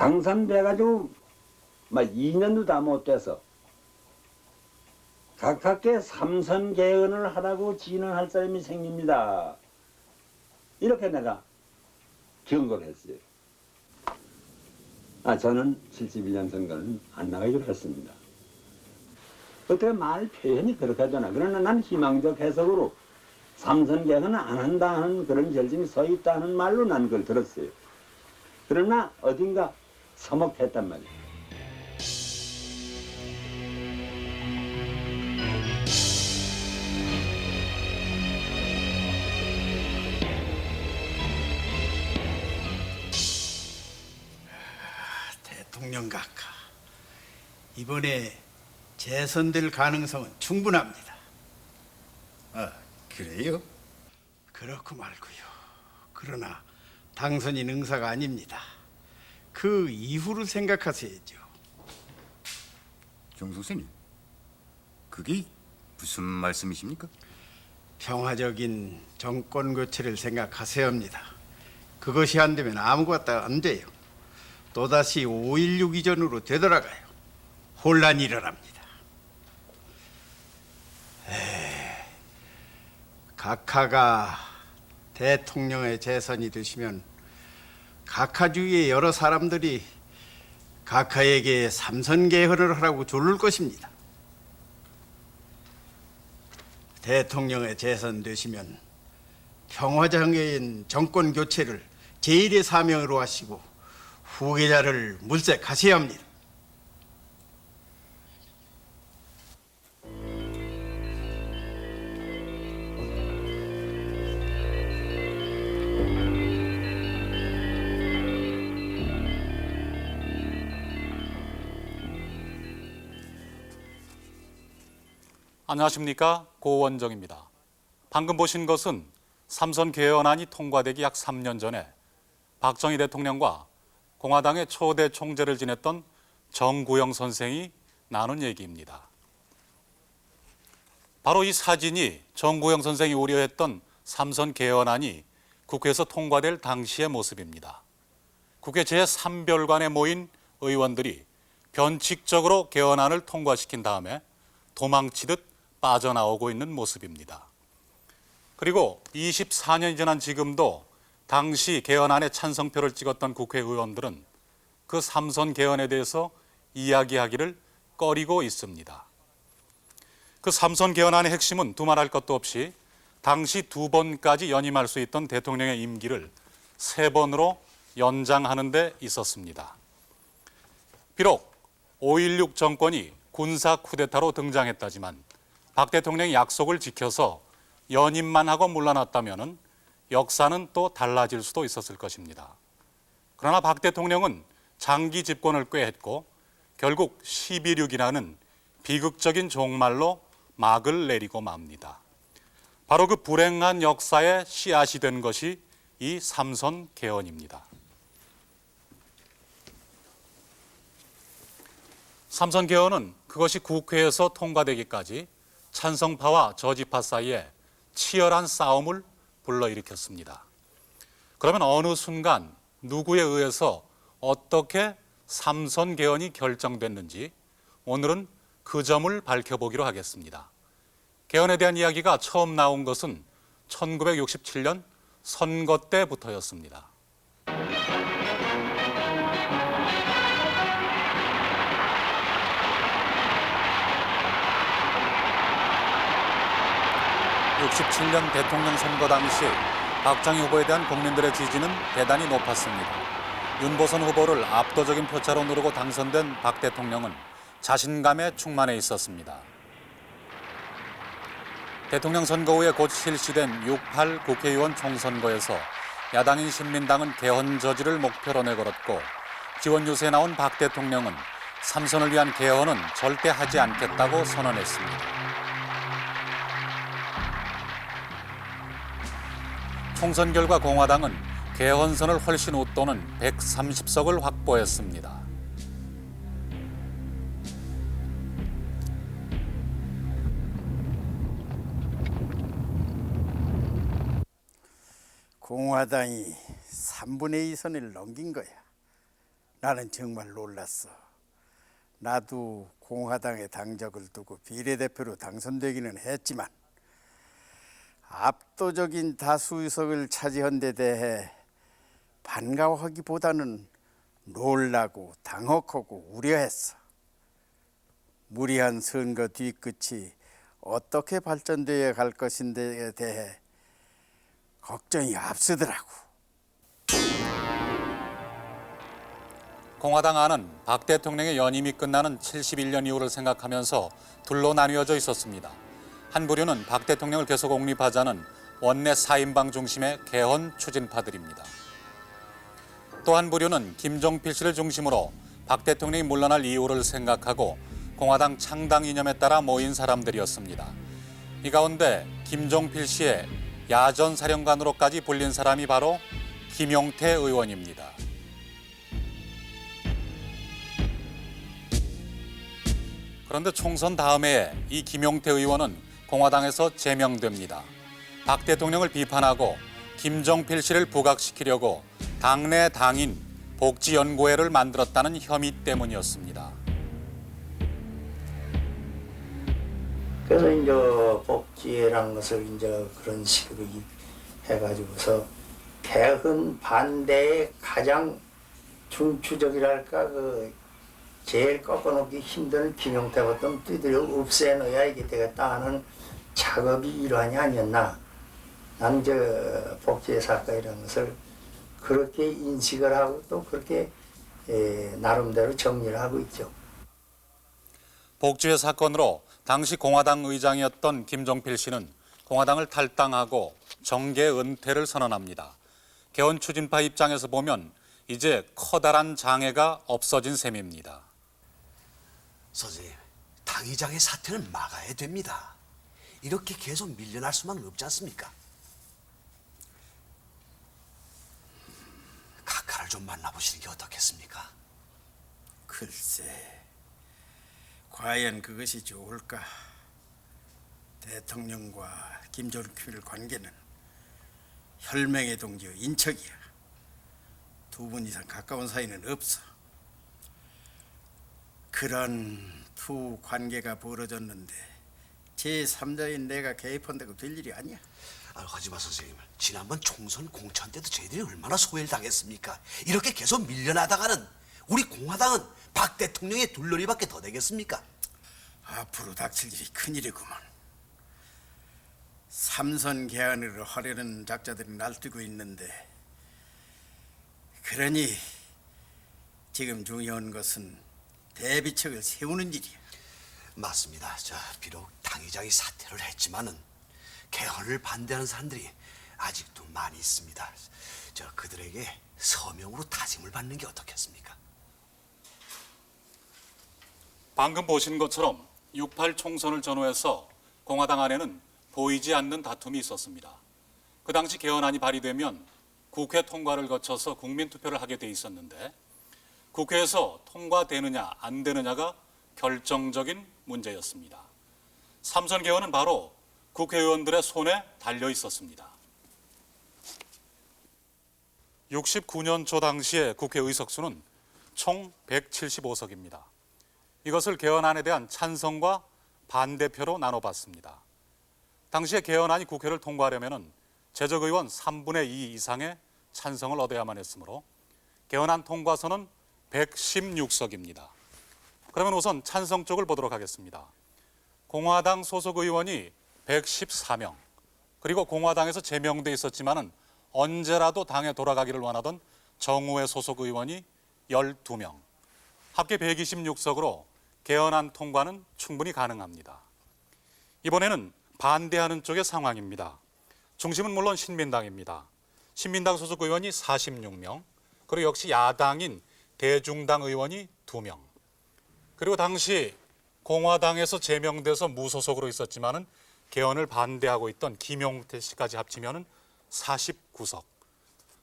당선돼가지고 막 2년도 다 못 돼서 가깝게 삼선 개헌을 하라고 진언할 사람이 생깁니다. 이렇게 내가 경고를 했어요. 저는 71년 선거는 안 나가기로 했습니다. 어떻게 말 표현이 그렇게 하잖아. 그러나 난 희망적 해석으로 삼선 개헌은 안 한다는 그런 결정이 서 있다는 말로 난 그걸 들었어요. 그러나 어딘가 서먹했단 말이에요. 대통령 각하, 이번에 재선될 가능성은 충분합니다. 그래요? 그렇고 말고요. 그러나 당선인 응사가 아닙니다. 그 이후를 생각하셔야죠. 정 선생님, 그게 무슨 말씀이십니까? 평화적인 정권 교체를 생각하셔야 합니다. 그것이 안 되면 아무것도 안 돼요. 또다시 5.16 이전으로 되돌아가요. 혼란이 일어납니다. 각하가 대통령의 재선이 되시면 각하 주위의 여러 사람들이 각하에게 삼선 개헌을 하라고 조를 것입니다. 대통령의 재선 되시면 평화적인 정권 교체를 제1의 사명으로 하시고 후계자를 물색하셔야 합니다. 안녕하십니까, 고원정입니다. 방금 보신 것은 삼선 개헌안이 통과되기 약 3년 전에 박정희 대통령과 공화당의 초대 총재를 지냈던 정구영 선생이 나눈 얘기입니다. 바로 이 사진이 정구영 선생이 우려했던 삼선 개헌안이 국회에서 통과될 당시의 모습입니다. 국회 제3별관에 모인 의원들이 변칙적으로 개헌안을 통과시킨 다음에 도망치듯 빠져나오고 있는 모습입니다. 그리고 24년이 지난 지금도 당시 개헌안에 찬성표를 찍었던 국회의원들은 그 삼선 개헌에 대해서 이야기하기를 꺼리고 있습니다. 그 삼선 개헌안의 핵심은 두말할 것도 없이 당시 2번까지 연임할 수 있던 대통령의 임기를 3번으로 연장하는 데 있었습니다. 비록 5.16 정권이 군사 쿠데타로 등장했다지만 박 대통령이 약속을 지켜서 연임만 하고 물러났다면 역사는 또 달라질 수도 있었을 것입니다. 그러나 박 대통령은 장기 집권을 꾀했고 결국 12.6이라는 비극적인 종말로 막을 내리고 맙니다. 바로 그 불행한 역사의 씨앗이 된 것이 이 삼선 개헌입니다. 삼선 개헌은 그것이 국회에서 통과되기까지 찬성파와 저지파 사이에 치열한 싸움을 불러일으켰습니다. 그러면 어느 순간 누구에 의해서 어떻게 삼선 개헌이 결정됐는지 오늘은 그 점을 밝혀보기로 하겠습니다. 개헌에 대한 이야기가 처음 나온 것은 1967년 선거 때부터였습니다. (67년) 대통령 선거 당시 박정희 후보에 대한 국민들의 지지는 대단히 높았습니다. 윤보선 후보를 압도적인 표차로 누르고 당선된 박 대통령은 자신감에 충만해 있었습니다. 대통령 선거 후에 곧 실시된 6.8 국회의원 총선거에서 야당인 신민당은 개헌 저지를 목표로 내걸었고 지원 유세에 나온 박 대통령은 삼선을 위한 개헌은 절대 하지 않겠다고 선언했습니다. 총선 결과 공화당은 개헌선을 훨씬 웃도는 130석을 확보했습니다. 공화당이 3분의 2선을 넘긴 거야. 나는 정말 놀랐어. 나도 공화당의 당적을 두고 비례대표로 당선되기는 했지만 압도적인 다수 의석을 차지한 데 대해 반가워하기보다는 놀라고 당혹하고 우려했어. 무리한 선거 뒤끝이 어떻게 발전되어 갈 것인데에 대해 걱정이 앞서더라고. 공화당 안은 박 대통령의 연임이 끝나는 71년 이후를 생각하면서 둘로 나뉘어져 있었습니다. 한 부류는 박 대통령을 계속 옹립하자는 원내 4인방 중심의 개헌 추진파들입니다. 또 한 부류는 김종필 씨를 중심으로 박 대통령이 물러날 이유를 생각하고 공화당 창당 이념에 따라 모인 사람들이었습니다. 이 가운데 김종필 씨의 야전 사령관으로까지 불린 사람이 바로 김용태 의원입니다. 그런데 총선 다음 해에 이 김용태 의원은 공화당에서 제명됩니다. 박 대통령을 비판하고 김종필 씨를 부각시키려고 당내 당인 복지연구회를 만들었다는 혐의 때문이었습니다. 그래서 이제 복지회라는 것을 이제 그런 식으로 해가지고서 개헌 반대의 가장 중추적이랄까 그 제일 꺾어놓기 힘든 김용태 같은 두드려 없애놓아야 이게 되겠다 하는 작업이 일환이 아니었나. 나는 저 복지회 사건이라는 것을 그렇게 인식을 하고 또 그렇게 나름대로 정리를 하고 있죠. 복지회 사건으로 당시 공화당 의장이었던 김종필 씨는 공화당을 탈당하고 정계 은퇴를 선언합니다. 개헌 추진파 입장에서 보면 이제 커다란 장애가 없어진 셈입니다. 선생님, 당의장의 사태는 막아야 됩니다. 이렇게 계속 밀려날 수만은 없지 않습니까? 각하를 좀 만나보시는 게 어떻겠습니까? 글쎄, 과연 그것이 좋을까? 대통령과 김종필 관계는 혈맹의 동지여 인척이야. 두 분 이상 가까운 사이는 없어. 그런 두 관계가 벌어졌는데 제3자인 내가 개입한다고 될 일이 아니야. 하지마 선생님, 지난번 총선 공천 때도 저희들이 얼마나 소외를 당했습니까? 이렇게 계속 밀려나다가는 우리 공화당은 박 대통령의 둘러리밖에 더 되겠습니까? 앞으로 닥칠 일이 큰일이구먼. 삼선 개헌으로 하려는 작자들이 날뛰고 있는데, 그러니 지금 중요한 것은 대비책을 세우는 일이야. 맞습니다. 비록 당의장이 사퇴를 했지만은 개헌을 반대하는 사람들이 아직도 많이 있습니다. 그들에게 서명으로 다짐을 받는 게 어떻겠습니까? 방금 보신 것처럼 6.8 총선을 전후해서 공화당 안에는 보이지 않는 다툼이 있었습니다. 그 당시 개헌안이 발의되면 국회 통과를 거쳐서 국민투표를 하게 돼 있었는데 국회에서 통과되느냐 안 되느냐가 결정적인 문제였습니다. 삼선 개헌은 바로 국회의원들의 손에 달려 있었습니다. 69년 초 당시의 국회 의석수는 총 175석입니다. 이것을 개헌안에 대한 찬성과 반대표로 나눠봤습니다. 당시에 개헌안이 국회를 통과하려면 재적의원 3분의 2 이상의 찬성을 얻어야만 했으므로 개헌안 통과선은 116석입니다. 그러면 우선 찬성 쪽을 보도록 하겠습니다. 공화당 소속 의원이 114명, 그리고 공화당에서 제명돼 있었지만은 언제라도 당에 돌아가기를 원하던 정우회 소속 의원이 12명, 합계 126석으로 개헌안 통과는 충분히 가능합니다. 이번에는 반대하는 쪽의 상황입니다. 중심은 물론 신민당입니다. 신민당 소속 의원이 46명, 그리고 역시 야당인 대중당 의원이 2명, 그리고 당시 공화당에서 제명돼서 무소속으로 있었지만은 개헌을 반대하고 있던 김용태 씨까지 합치면은 49석.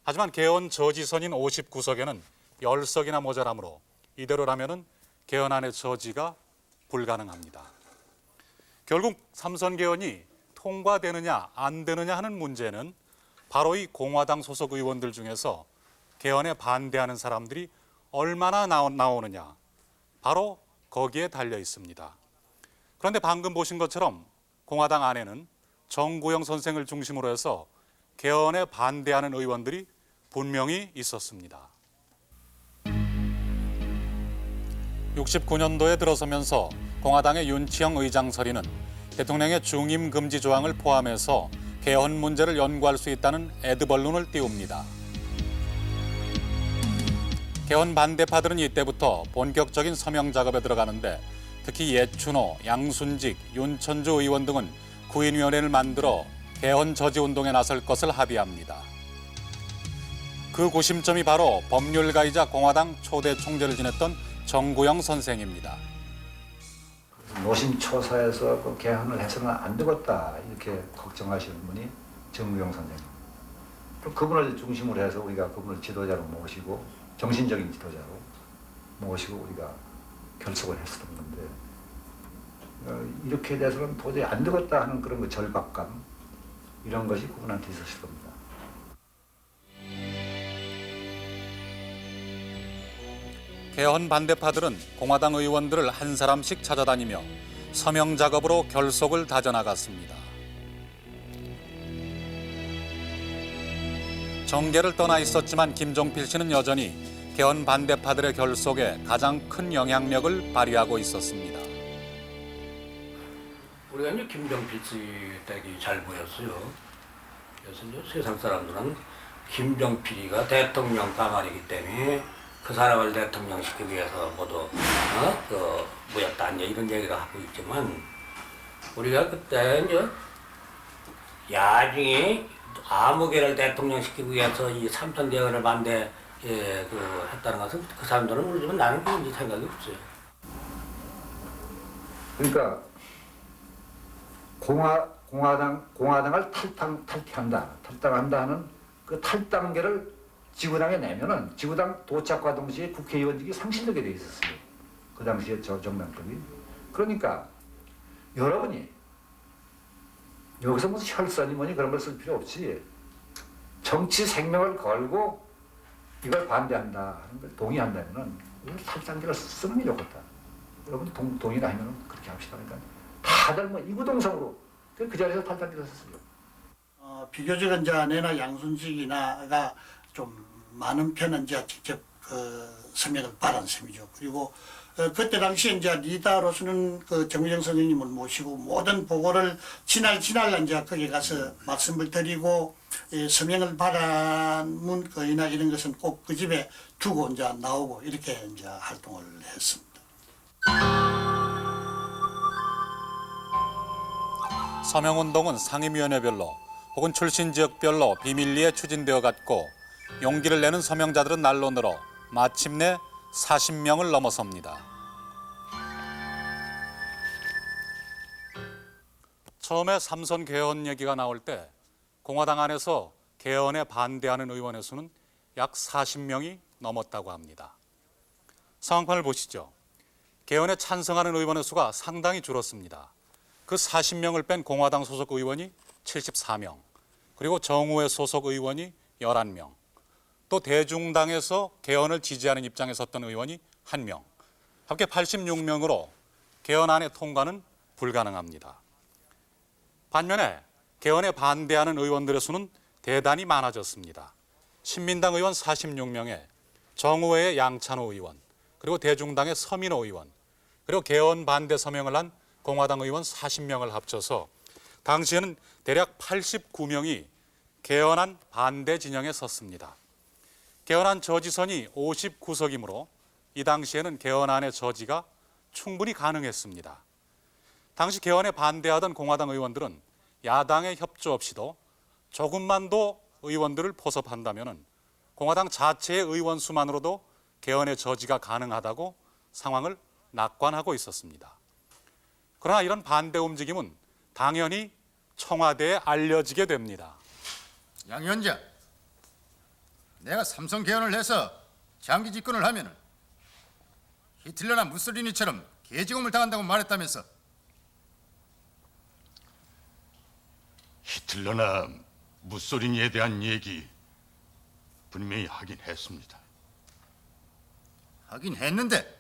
하지만 개헌 저지선인 59석에는 10석이나 모자라므로 이대로라면은 개헌안의 저지가 불가능합니다. 결국 삼선 개헌이 통과되느냐 안 되느냐 하는 문제는 바로 이 공화당 소속 의원들 중에서 개헌에 반대하는 사람들이 얼마나 나오느냐, 바로 거기에 달려 있습니다. 그런데 방금 보신 것처럼 공화당 안에는 정구영 선생을 중심으로 해서 개헌에 반대하는 의원들이 분명히 있었습니다. 69년도에 들어서면서 공화당의 윤치영 의장설위는 대통령의 중임 금지 조항을 포함해서 개헌 문제를 연구할 수 있다는 에드벌룬을 띄웁니다. 개헌 반대파들은 이때부터 본격적인 서명 작업에 들어가는데 특히 예춘호, 양순직, 윤천주 의원 등은 구인위원회를 만들어 개헌 저지 운동에 나설 것을 합의합니다. 그 구심점이 바로 법률가이자 공화당 초대 총재를 지냈던 정구영 선생입니다. 노심초사에서 그 개헌을 해서는 안 되겠다 이렇게 걱정하시는 분이 정구영 선생님. 그분을 중심으로 해서 우리가 그분을 지도자로 모시고 정신적인 지도자로 모시고 우리가 결속을 했었던 건데 이렇게 돼서는 도저히 안 되겠다 하는 그런 그 절박감 이런 것이 그분한테 있었을 겁니다. 개헌 반대파들은 공화당 의원들을 한 사람씩 찾아다니며 서명 작업으로 결속을 다져나갔습니다. 정계를 떠나 있었지만 김종필 씨는 여전히 개헌 반대파들의 결속에 가장 큰 영향력을 발휘하고 있었습니다. 우리가 이제 김종필 씨 댁이 잘 보였어요. 그래서 이제 세상 사람들은 김종필이가 대통령 까마리기 때문에 그 사람을 대통령 시키기 위해서 모두 모였다 이제 이런 얘기를 하고 있지만 우리가 그때 이제 야중에 아무개를 대통령 시키기 위해서 이 삼선 개헌을 했다는 것은 그 사람들은 모르지만 나는 그런 생각이 없어요. 그러니까 공화당을 탈당한다 하는 그 탈당계를 지구당에 내면은 지구당 도착과 동시에 국회의원직이 상실되게 돼 있었어요. 그 당시에 정당법이. 그러니까 여러분이 여기서 무슨 혈선이 뭐니 그런 걸 쓸 필요 없이 정치 생명을 걸고 이걸 반대한다 하는 걸 동의한다면은 이걸 탈당계를 쓰는 게 좋겠다. 여러분 동의를 하면은 그렇게 합시다. 그러니까 다들 뭐 이구동성으로 그 자리에서 탈당계를 썼어요. 비교적 이제 내나 양순식이나가 좀 많은 편은 이제 직접 서명을 받은 셈이죠. 그리고 그때 당시에 이제 리더로서는 그 정의정 선생님을 모시고 모든 보고를 지날 이제 거기 가서 말씀을 드리고 서명을 받은 거이나 이런 것은 꼭 그 집에 두고 이제 나오고 이렇게 이제 활동을 했습니다. 서명운동은 상임위원회별로 혹은 출신 지역별로 비밀리에 추진되어 갔고 용기를 내는 서명자들은 날로 늘어 마침내 40명을 넘어섭니다. 처음에 삼선 개헌 얘기가 나올 때 공화당 안에서 개헌에 반대하는 의원의 수는 약 40명이 넘었다고 합니다. 상황판을 보시죠. 개헌에 찬성하는 의원의 수가 상당히 줄었습니다. 그 40명을 뺀 공화당 소속 의원이 74명, 그리고 정우회 소속 의원이 11명, 또 대중당에서 개헌을 지지하는 입장에 섰던 의원이 1명, 합계 86명으로 개헌안의 통과는 불가능합니다. 반면에 개헌에 반대하는 의원들의 수는 대단히 많아졌습니다. 신민당 의원 46명에 정우회의 양찬호 의원, 그리고 대중당의 서민호 의원, 그리고 개헌 반대 서명을 한 공화당 의원 40명을 합쳐서 당시에는 대략 89명이 개헌안 반대 진영에 섰습니다. 개헌안 저지선이 59석이므로 이 당시에는 개헌안의 저지가 충분히 가능했습니다. 당시 개헌에 반대하던 공화당 의원들은 야당의 협조 없이도 조금만 더 의원들을 포섭한다면 공화당 자체의 의원 수만으로도 개헌의 저지가 가능하다고 상황을 낙관하고 있었습니다. 그러나 이런 반대 움직임은 당연히 청와대에 알려지게 됩니다. 양 위원장, 내가 삼선 개헌을 해서 장기 집권을 하면은 히틀러나 무솔리니처럼 개지공을 당한다고 말했다면서. 히틀러나 무소리니에 대한 얘기 분명히 하긴 했습니다. 하긴 했는데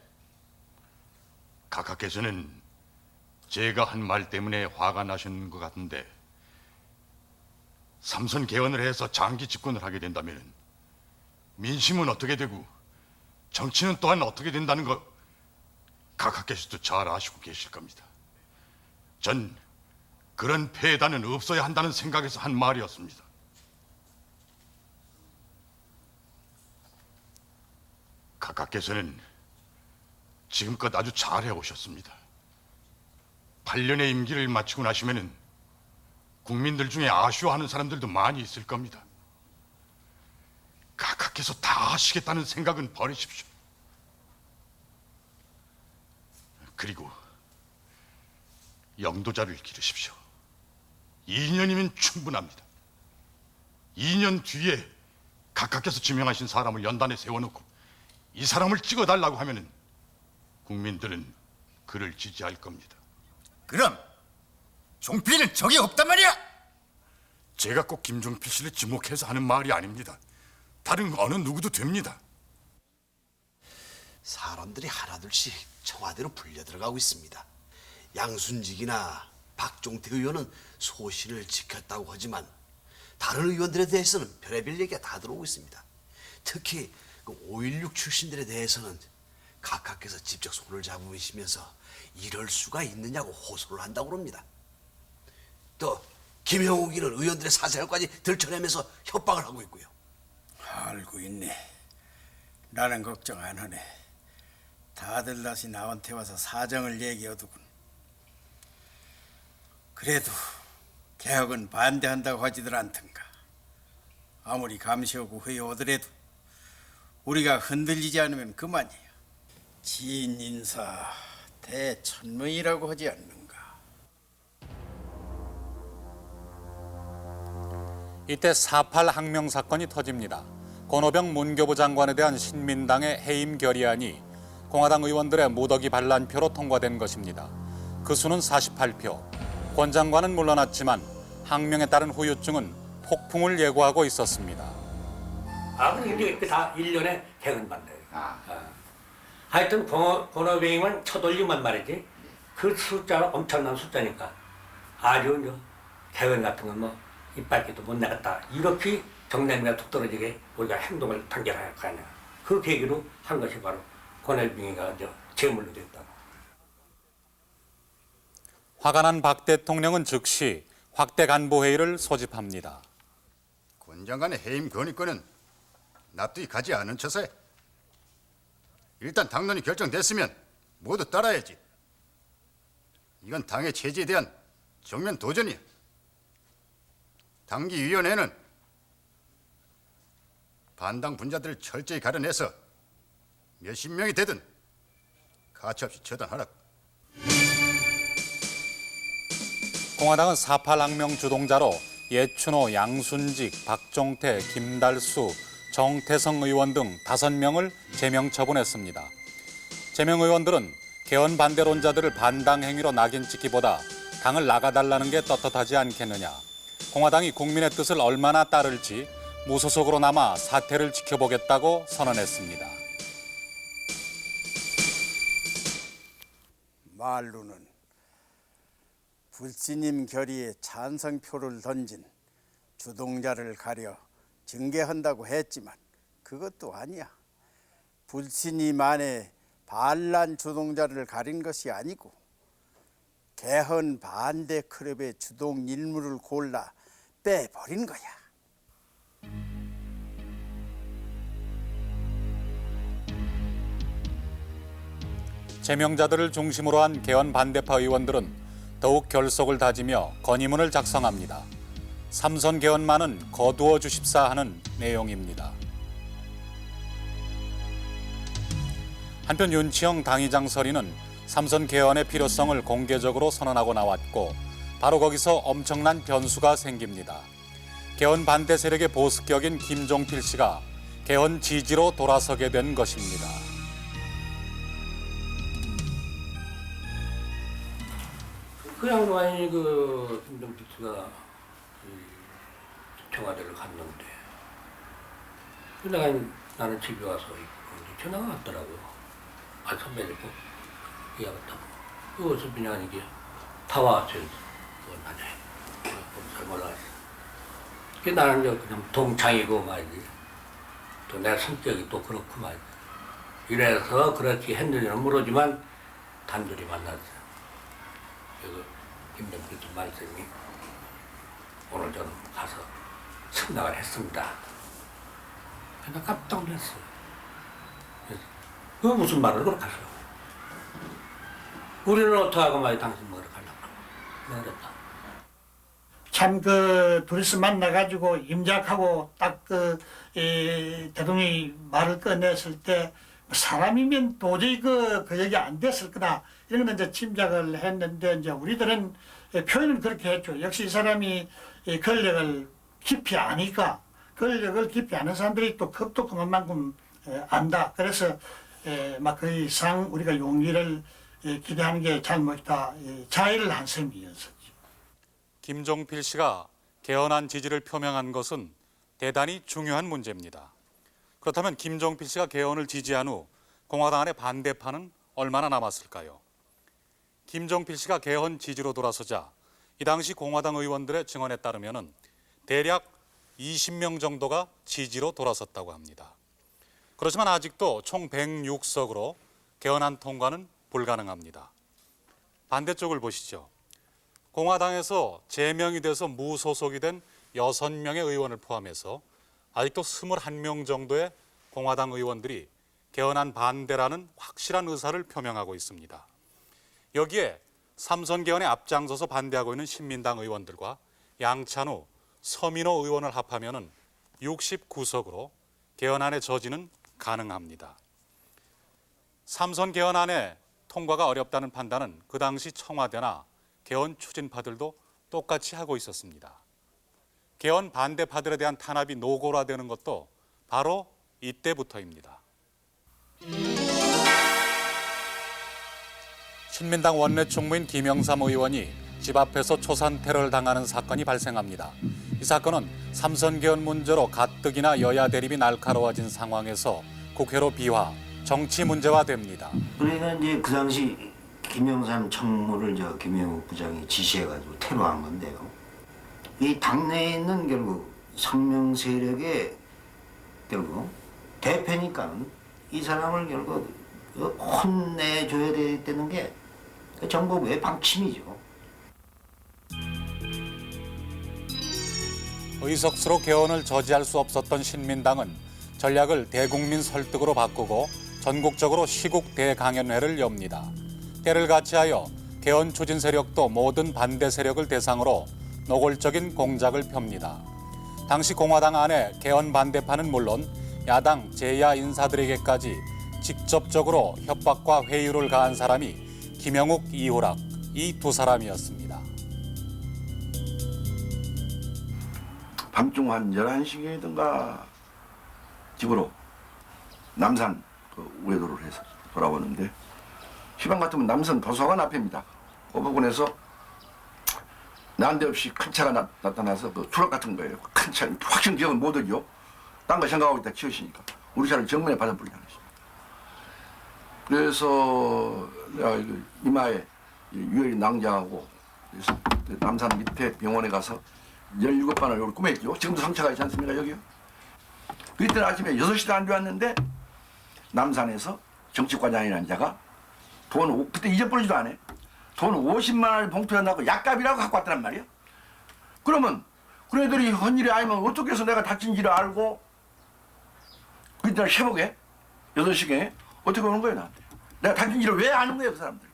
각하께서는 제가 한 말 때문에 화가 나신 것 같은데 삼선 개헌을 해서 장기 집권을 하게 된다면 민심은 어떻게 되고 정치는 또한 어떻게 된다는 거 각하께서도 잘 아시고 계실 겁니다. 전 그런 폐단은 없어야 한다는 생각에서 한 말이었습니다. 각하께서는 지금껏 아주 잘해 오셨습니다. 8년의 임기를 마치고 나시면은 국민들 중에 아쉬워하는 사람들도 많이 있을 겁니다. 각하께서 다 하시겠다는 생각은 버리십시오. 그리고 영도자를 기르십시오. 2년이면 충분합니다. 2년 뒤에 각하께서 지명하신 사람을 연단에 세워놓고 이 사람을 찍어달라고 하면은 국민들은 그를 지지할 겁니다. 그럼 종필이는 적이 없단 말이야. 제가 꼭 김종필 씨를 지목해서 하는 말이 아닙니다. 다른 어느 누구도 됩니다. 사람들이 하나둘씩 청와대로 불려 들어가고 있습니다. 양순직이나 박종태 의원은 소신을 지켰다고 하지만 다른 의원들에 대해서는 별의별 얘기가 다 들어오고 있습니다. 특히 그 5.16 출신들에 대해서는 각하께서 직접 손을 잡으시면서 이럴 수가 있느냐고 호소를 한다고 합니다. 또 김형욱이는 의원들의 사생활까지 들춰내면서 협박을 하고 있고요. 알고 있네. 나는 걱정 안 하네. 다들 다시 나한테 와서 사정을 얘기하더군. 그래도 개혁은 반대한다고 하지들 않던가. 아무리 감시하고 회의하더라도 우리가 흔들리지 않으면 그만이야. 지인 인사 대천명이라고 하지 않는가. 이때 4.8 항명 사건이 터집니다. 권오병 문교부 장관에 대한 신민당의 해임 결의안이 공화당 의원들의 무더기 반란표로 통과된 것입니다. 그 수는 48표. 권 장관은 물러났지만 항명에 따른 후유증은 폭풍을 예고하고 있었습니다. 근데 다 1년에 개헌받네요. 하여튼 권오병이만 쳐돌리면 말이지 그 숫자가 엄청난 숫자니까 아주 개헌 같은 건 뭐 이빨기도 못 나갔다. 이렇게 정남이가 툭 떨어지게 우리가 행동을 단결할 거 아니야. 그 계기로 한 것이 바로 권오병이가 제물로 됐다. 화가 난 박 대통령은 즉시 확대 간부회의를 소집합니다. 권 장관의 해임 건의권은 납득이 가지 않은 처사에 일단 당론이 결정됐으면 모두 따라야지. 이건 당의 체제에 대한 정면 도전이야. 당기위원회는 반당 분자들을 철저히 가려내서 몇십 명이 되든 가차없이 처단하라고. 공화당은 4.8 항명 주동자로 예춘호, 양순직, 박종태, 김달수, 정태성 의원 등 5명을 제명 처분했습니다. 제명 의원들은 개헌 반대론자들을 반당 행위로 낙인 찍기보다 당을 나가달라는 게 떳떳하지 않겠느냐. 공화당이 국민의 뜻을 얼마나 따를지 무소속으로 남아 사태를 지켜보겠다고 선언했습니다. 말로는 불신임 결의에 찬성표를 던진 주동자를 가려 징계한다고 했지만 그것도 아니야. 불신임 안에 반란 주동자를 가린 것이 아니고 개헌 반대 클럽의 주동 인물을 골라 빼버린 거야. 제명자들을 중심으로 한 개헌 반대파 의원들은 더욱 결속을 다지며 건의문을 작성합니다. 삼선 개헌만은 거두어 주십사 하는 내용입니다. 한편 윤치영 당의장 설의는 삼선 개헌의 필요성을 공개적으로 선언하고 나왔고 바로 거기서 엄청난 변수가 생깁니다. 개헌 반대 세력의 보습격인 김종필 씨가 개헌 지지로 돌아서게 된 것입니다. 그 양반이 김종필 씨가 청와대를 갔는데 나는 집에 와서 전화가 왔더라고요. 선배니까 이해하겠다고. 이거 선배님 아니게 다 왔어요. 그건 맞아요. 잘 몰라요. 나는 그냥 동창이고 말이지. 또 내 성격이 또 그렇고 말이지. 이래서 그렇게 했는지는 모르지만 단둘이 만났어요. 그래서 김정필 말씀이 오늘 저는 가서 승낙을 했습니다. 그냥 깜짝 놀랐어요. 그 무슨 말을 그렇게 하셔? 우리는 어떡하고 말이 당신 뭐를 가려고 그랬다. 참 둘이서 만나가지고 임작하고 딱 대통령이 말을 꺼냈을 때 사람이면 도저히 그 얘기 안 됐을 거다 이런 건 이제 짐작을 했는데 이제 우리들은 표현은 그렇게 했죠. 역시 이 사람이 권력을 깊이 아니까 권력을 깊이 아는 사람들이 또 겁도 그만큼 안다. 그래서 막 그 이상 우리가 용기를 기대하는 게 잘못이다. 자해를 한 셈이었었죠. 김종필 씨가 개헌안 지지를 표명한 것은 대단히 중요한 문제입니다. 그렇다면 김종필 씨가 개헌을 지지한 후 공화당 안의 반대파는 얼마나 남았을까요? 김종필 씨가 개헌 지지로 돌아서자 이 당시 공화당 의원들의 증언에 따르면 대략 20명 정도가 지지로 돌아섰다고 합니다. 그렇지만 아직도 총 106석으로 개헌안 통과는 불가능합니다. 반대쪽을 보시죠. 공화당에서 제명이 돼서 무소속이 된 6명의 의원을 포함해서 아직도 21명 정도의 공화당 의원들이 개헌안 반대라는 확실한 의사를 표명하고 있습니다. 여기에 삼선 개헌에 앞장서서 반대하고 있는 신민당 의원들과 양찬우, 서민호 의원을 합하면 69석으로 개헌안의 저지는 가능합니다. 삼선 개헌안의 통과가 어렵다는 판단은 그 당시 청와대나 개헌 추진파들도 똑같이 하고 있었습니다. 개헌 반대파들에 대한 탄압이 노골화되는 것도 바로 이때부터입니다. 신민당 원내 총무인 김영삼 의원이 집 앞에서 초산 테러를 당하는 사건이 발생합니다. 이 사건은 삼선 개헌 문제로 가뜩이나 여야 대립이 날카로워진 상황에서 국회로 비화, 정치 문제화됩니다. 그러니까 이제 그 당시 김영삼 청무를 김영욱 부장이 지시해가지고 테러한 건데요. 이 당내에 있는 결국 성명 세력의 결국 대표니까는 이 사람을 결국 혼내줘야 되는 게 정부의 방침이죠. 의석수로 개헌을 저지할 수 없었던 신민당은 전략을 대국민 설득으로 바꾸고 전국적으로 시국 대강연회를 엽니다. 때를 같이하여 개헌 추진 세력도 모든 반대 세력을 대상으로 노골적인 공작을 펴니다. 당시 공화당 안에 개헌 반대파는 물론 야당 제야 인사들에게까지 직접적으로 협박과 회유를 가한 사람이 김영욱, 이호락 이 두 사람이었습니다. 밤중 한 11시경이든가 집으로 남산 우회도로를 해서 돌아오는데 시방 같으면 남산 도서관 앞입니다. 그 부분에서 난데없이 큰 차가 나타나서 트럭 같은 거예요. 큰 차, 확신 기억은 못 하죠. 딴 거 생각하고 있다 치우시니까 우리 차를 정면에 받아버리지 않으시죠. 그래서 내가 이마에 유혈이 낭자하고 그래서 남산 밑에 병원에 가서 17반을 여기 꾸몄죠. 지금도 상처가 있지 않습니까, 여기요? 그때 아침에 6시도 안 되었는데 남산에서 정치과장이라는 자가 돈, 그때 잊어버리지도 않아. 돈 50만 원을 봉투에 넣고 약값이라고 갖고 왔단 말이야. 그러면 그 애들이 헌일이 아니면 어떻게 해서 내가 다친지를 알고 그때 새벽에 6시경에 어떻게 오는 거예요, 나한테. 내가 다친지를 왜 아는 거예요, 그 사람들이.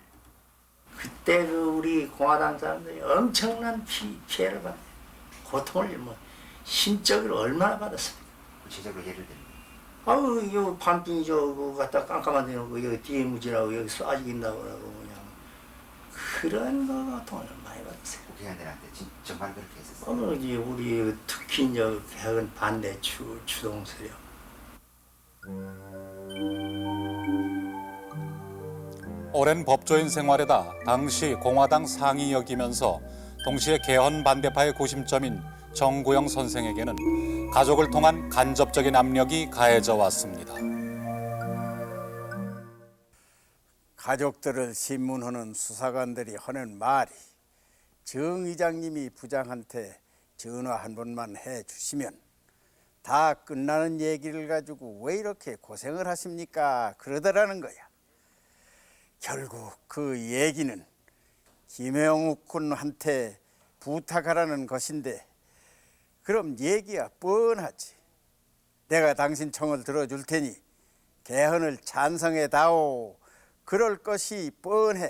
그때 우리 공화당 사람들이 엄청난 피해를 받네. 고통을 심적으로 얼마나 받았습니까? 구체적으로 예를 들면 아우 이거 반핀 저거 갖다 깜깜한 데 놓고 여기 뒤에 무지라고 여기 쏴죽 인다고 그러고 그냥 그런 거 고통을 많이 받았어요. 국회의원들한테 정말 그렇게 했었어요. 이제 우리 특히 이제 개헌 반대 추동 세력. 오랜 법조인 생활에다 당시 공화당 상의역이면서 동시에 개헌 반대파의 구심점인 정구영 선생에게는 가족을 통한 간접적인 압력이 가해져 왔습니다. 가족들을 신문하는 수사관들이 하는 말이 정 의장님이 부장한테 전화 한 번만 해주시면 다 끝나는 얘기를 가지고 왜 이렇게 고생을 하십니까? 그러더라는 거야. 결국 그 얘기는 김영욱 군한테 부탁하라는 것인데 그럼 얘기야 뻔하지. 내가 당신 청을 들어줄 테니 개헌을 찬성해 다오. 그럴 것이 뻔해.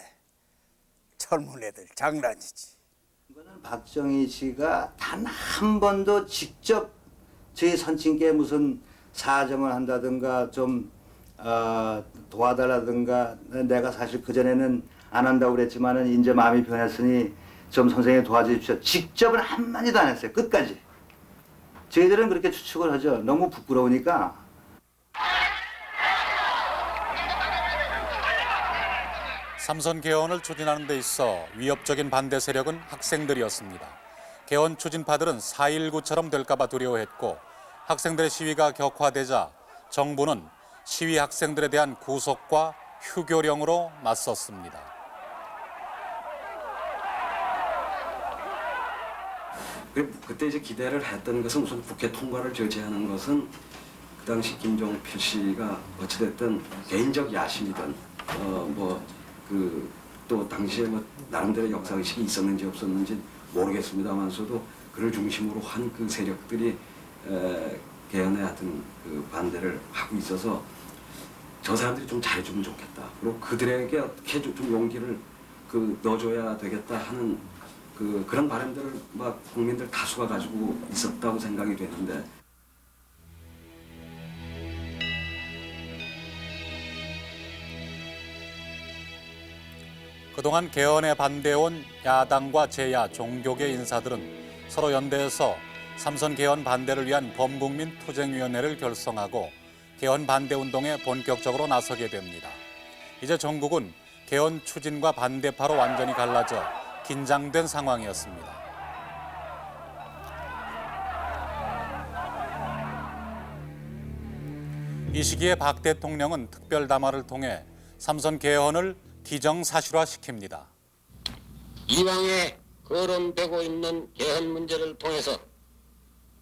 젊은 애들 장난이지. 이거는 박정희 씨가 단 한 번도 직접 저희 선친께 무슨 사정을 한다든가 좀 도와달라든가 내가 사실 그전에는 안 한다고 그랬지만은 이제 마음이 변했으니 좀 선생님 도와주십시오. 직접은 한마디도 안 했어요. 끝까지. 저희들은 그렇게 추측을 하죠. 너무 부끄러우니까. 삼선 개헌을 추진하는 데 있어 위협적인 반대 세력은 학생들이었습니다. 개헌 추진파들은 4.19처럼 될까 봐 두려워했고 학생들의 시위가 격화되자 정부는 시위 학생들에 대한 구속과 휴교령으로 맞섰습니다. 그때 이제 기대를 했던 것은 우선 국회 통과를 저지하는 것은 그 당시 김종필 씨가 어찌됐든 개인적 야심이든 또 당시에 나름대로 역사 의식이 있었는지 없었는지 모르겠습니다만서도 그를 중심으로 한 그 세력들이 개헌에 하여튼 그 반대를 하고 있어서 저 사람들이 좀 잘해주면 좋겠다. 그리고 그들에게 어떻게 좀 용기를 넣어줘야 되겠다 하는 그런 바람들을 막 국민들 다수가 가지고 있었다고 생각이 되는데. 그동안 개헌에 반대해온 야당과 제야, 종교계 인사들은 서로 연대해서 삼선 개헌 반대를 위한 범국민 투쟁위원회를 결성하고 개헌 반대 운동에 본격적으로 나서게 됩니다. 이제 전국은 개헌 추진과 반대파로 완전히 갈라져 긴장된 상황이었습니다. 이 시기에 박 대통령은 특별 담화를 통해 삼선 개헌을 기정사실화시킵니다. 이왕에 거론되고 있는 개헌 문제를 통해서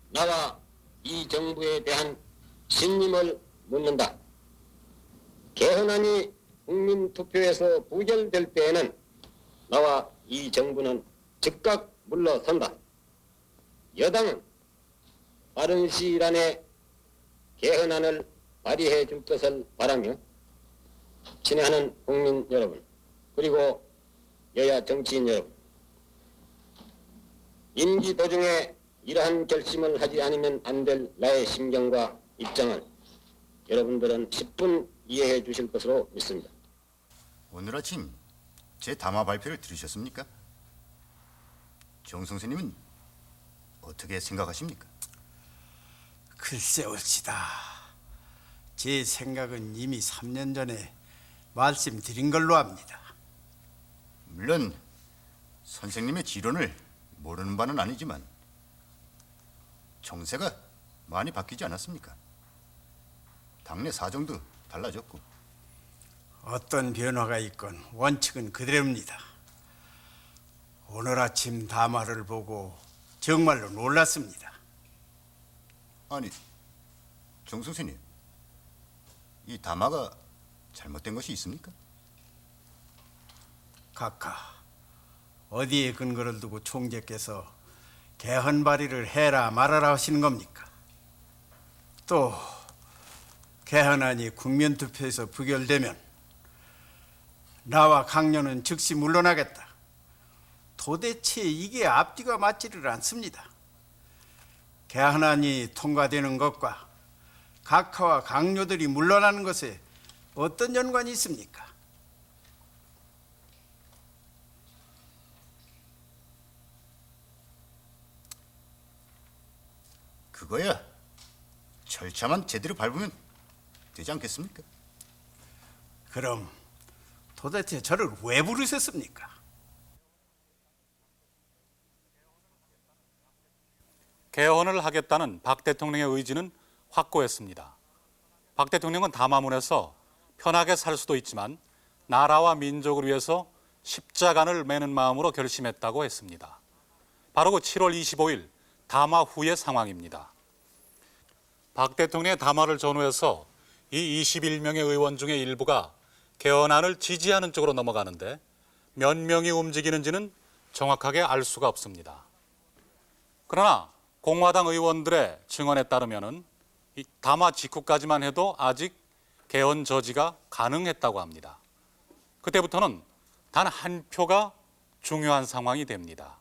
나와 이 정부에 대한 신임을 묻는다. 개헌안이 국민투표에서 부결될 때에는 나와 이 정부는 즉각 물러선다. 여당은 빠른 시일 안에 개헌안을 발의해 줄 것을 바라며 친애하는 국민 여러분, 그리고 여야 정치인 여러분, 임기 도중에 이러한 결심을 하지 않으면 안 될 나의 심경과 입장을 여러분들은 10분 이해해 주실 것으로 믿습니다. 오늘 아침 제 담화 발표를 들으셨습니까? 정 선생님은 어떻게 생각하십니까? 글쎄 옳시다. 제 생각은 이미 3년 전에 말씀드린 걸로 압니다. 물론 선생님의 지론을 모르는 바는 아니지만 정세가 많이 바뀌지 않았습니까? 당내 사정도 달라졌고. 어떤 변화가 있건 원칙은 그대로입니다. 오늘 아침 담화를 보고 정말로 놀랐습니다. 아니, 정 선생님, 이 담화가 잘못된 것이 있습니까? 각하, 어디에 근거를 두고 총재께서 개헌 발의를 해라 말아라 하시는 겁니까? 또 개헌안이 국민투표에서 부결되면 나와 강요는 즉시 물러나겠다. 도대체 이게 앞뒤가 맞지를 않습니다. 개헌안이 통과되는 것과 각하와 강요들이 물러나는 것에 어떤 연관이 있습니까? 그거야 절차만 제대로 밟으면 되지 않겠습니까? 그럼 도대체 저를 왜 부르셨습니까? 개헌을 하겠다는 박 대통령의 의지는 확고했습니다. 박 대통령은 담화문에서 편하게 살 수도 있지만 나라와 민족을 위해서 십자간을 매는 마음으로 결심했다고 했습니다. 바로 그 7월 25일 담화 후의 상황입니다. 박 대통령의 담화를 전후해서 이 21명의 의원 중에 일부가 개헌안을 지지하는 쪽으로 넘어가는데 몇 명이 움직이는지는 정확하게 알 수가 없습니다. 그러나 공화당 의원들의 증언에 따르면은 이 담화 직후까지만 해도 아직 개헌 저지가 가능했다고 합니다. 그때부터는 단 한 표가 중요한 상황이 됩니다.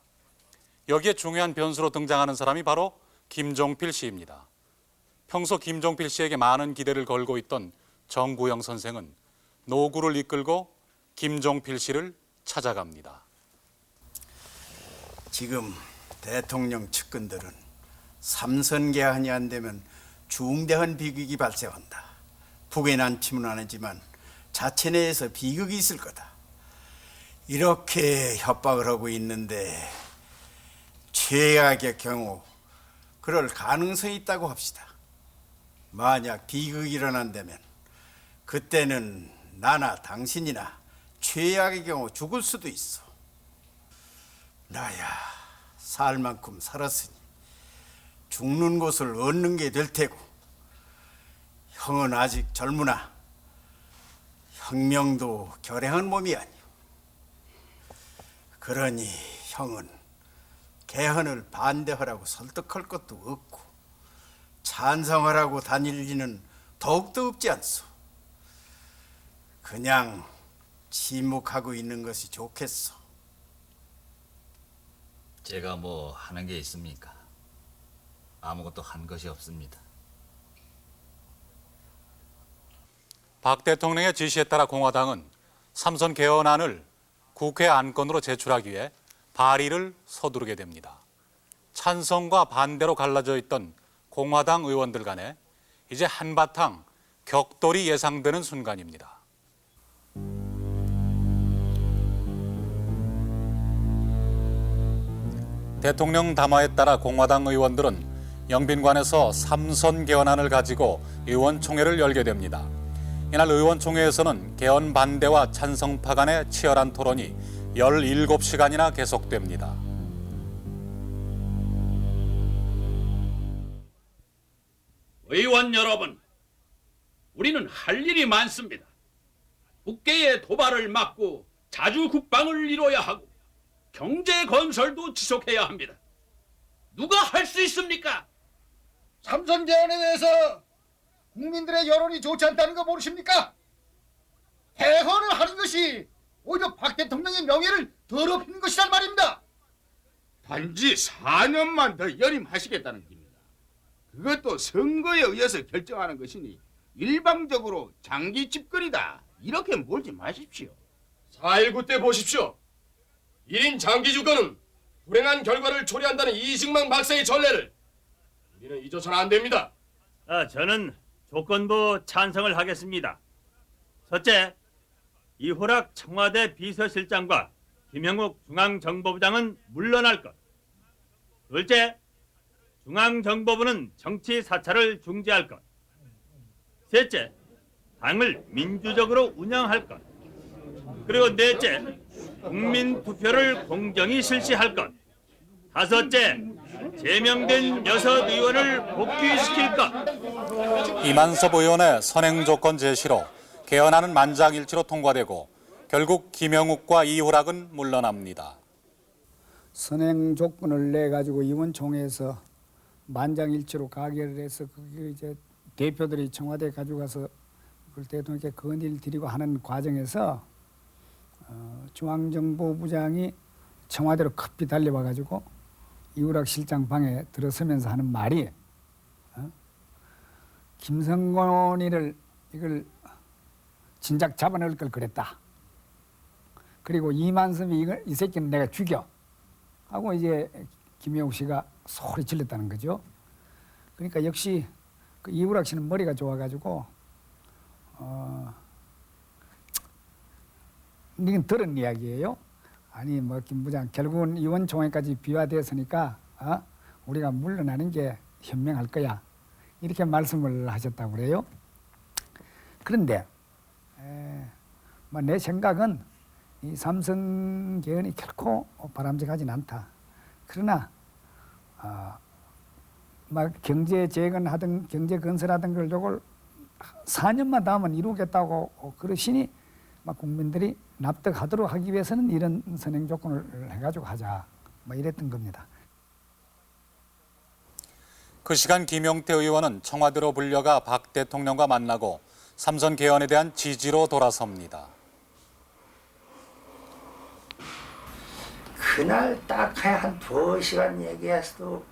여기에 중요한 변수로 등장하는 사람이 바로 김종필 씨입니다. 평소 김종필 씨에게 많은 기대를 걸고 있던 정구영 선생은 노구를 이끌고 김종필 씨를 찾아갑니다. 지금 대통령 측근들은 삼선 개헌이 안 되면 중대한 비극이 발생한다. 북에 난침은 안 하지만 자체 내에서 비극이 있을 거다. 이렇게 협박을 하고 있는데 최악의 경우 그럴 가능성이 있다고 합시다. 만약 비극이 일어난다면 그때는 나나 당신이나 최악의 경우 죽을 수도 있어. 나야 살 만큼 살았으니 죽는 곳을 얻는 게 될 테고, 형은 아직 젊으나 혁명도 결행한 몸이 아니오. 그러니 형은 개헌을 반대하라고 설득할 것도 없고 찬성하라고 다닐 리는 더욱더 없지 않소. 그냥 침묵하고 있는 것이 좋겠소. 제가 뭐 하는 게 있습니까? 아무것도 한 것이 없습니다. 박 대통령의 지시에 따라 공화당은 삼선 개헌안을 국회 안건으로 제출하기 위해 발의를 서두르게 됩니다. 찬성과 반대로 갈라져 있던 공화당 의원들 간에 이제 한바탕 격돌이 예상되는 순간입니다. 대통령 담화에 따라 공화당 의원들은 영빈관에서 삼선 개헌안을 가지고 의원총회를 열게 됩니다. 이날 의원총회에서는 개헌 반대와 찬성파 간의 치열한 토론이 17시간이나 계속됩니다. 의원 여러분, 우리는 할 일이 많습니다. 국계의 도발을 막고 자주 국방을 이뤄야 하고 경제 건설도 지속해야 합니다. 누가 할 수 있습니까? 삼선 개헌에 대해서 국민들의 여론이 좋지 않다는 거 모르십니까? 개헌을 하는 것이 오히려 박 대통령의 명예를 더럽히는 것이란 말입니다. 단지 4년만 더 연임하시겠다는 겁니다. 그것도 선거에 의해서 결정하는 것이니 일방적으로 장기 집권이다. 이렇게 몰지 마십시오. 4.19 때 보십시오. 1인 장기 주권은 불행한 결과를 초래한다는 이승만 박사의 전례를 우리는 잊어서는 안 됩니다. 저는 조건부 찬성을 하겠습니다. 첫째, 이호락 청와대 비서실장과 김형욱 중앙정보부장은 물러날 것. 둘째, 중앙정보부는 정치 사찰을 중지할 것. 셋째, 당을 민주적으로 운영할 것. 그리고 넷째, 국민 투표를 공정히 실시할 것. 다섯째, 제명된 여섯 의원을 복귀시킬 것. 이만섭 의원의 선행 조건 제시로 개헌안은 만장일치로 통과되고 결국 김영욱과 이호락은 물러납니다. 선행 조건을 내 가지고 의원총회에서 만장일치로 가결을 해서 그게 이제 대표들이 청와대에 가져가서 그걸 대통령께 건의를 드리고 하는 과정에서 중앙정보부장이 청와대로 급히 달려와 가지고 이호락 실장 방에 들어서면서 하는 말이 김성곤이를 이걸 진작 잡아넣을 걸 그랬다. 그리고 이만섭이 이 새끼는 내가 죽여 하고 이제 김영욱 씨가 소리 질렀다는 거죠. 그러니까 역시 그 이호락 씨는 머리가 좋아가지고 이건 들은 이야기예요. 아니 뭐 김 부장 결국은 의원총회까지 비화되었으니까 우리가 물러나는 게 현명할 거야. 이렇게 말씀을 하셨다고 그래요. 그런데 내 생각은 이 삼성 개헌이 결코 바람직하지는 않다. 그러나 막 경제 재건하든 경제 건설하든 걸 요걸 4년만 더 하면 이루겠다고 그러시니 막 국민들이 납득하도록 하기 위해서는 이런 선행 조건을 해가지고 하자. 이랬던 겁니다. 그 시간 김용태 의원은 청와대로 불려가 박 대통령과 만나고 삼선 개헌에 대한 지지로 돌아섭니다. 그날 딱 한 2시간 얘기해서도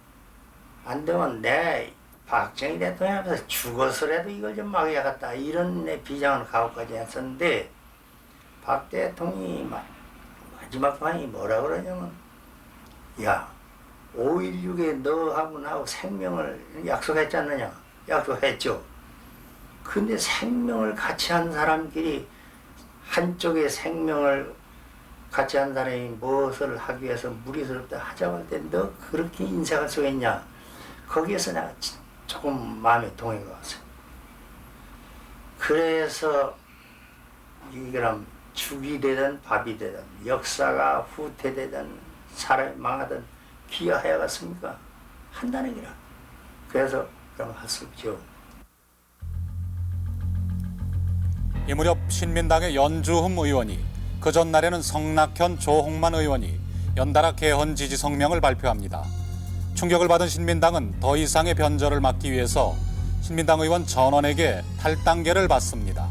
안 되면 내 박정희 대통령 앞에서 죽어서라도 이걸 좀 막아야겠다 이런 내 비장을 가고까지 했었는데 박 대통령이 마지막 방이 뭐라 그러냐면 야 5.16에 너하고 나하고 생명을 약속했지 않느냐. 약속했죠. 근데 생명을 같이 한 사람끼리 한쪽의 생명을 같이 한 사람이 무엇을 하기 위해서 무리스럽다 하자고 할 때 너 그렇게 인생을 쓰겠냐. 거기에서 내가 조금 마음에 동해가 왔어요. 그래서 이거랑 죽이 되든 밥이 되든 역사가 후퇴되든 사람이 망하든 기여하여갔습니까? 한다는 기라. 그래서 그럼 할 수 없죠. 이 무렵 신민당의 연주흠 의원이 그 전날에는 성낙현 조홍만 의원이 연달아 개헌 지지 성명을 발표합니다. 충격을 받은 신민당은 더 이상의 변절을 막기 위해서 신민당 의원 전원에게 탈당계를 받습니다.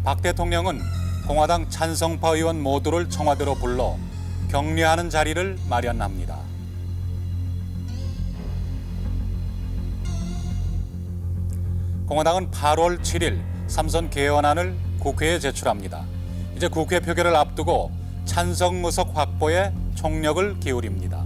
박 대통령은 공화당 찬성파 의원 모두를 청와대로 불러 격려하는 자리를 마련합니다. 공화당은 8월 7일 삼선 개헌안을 국회에 제출합니다. 이제 국회 표결을 앞두고 찬성 의석 확보에 총력을 기울입니다.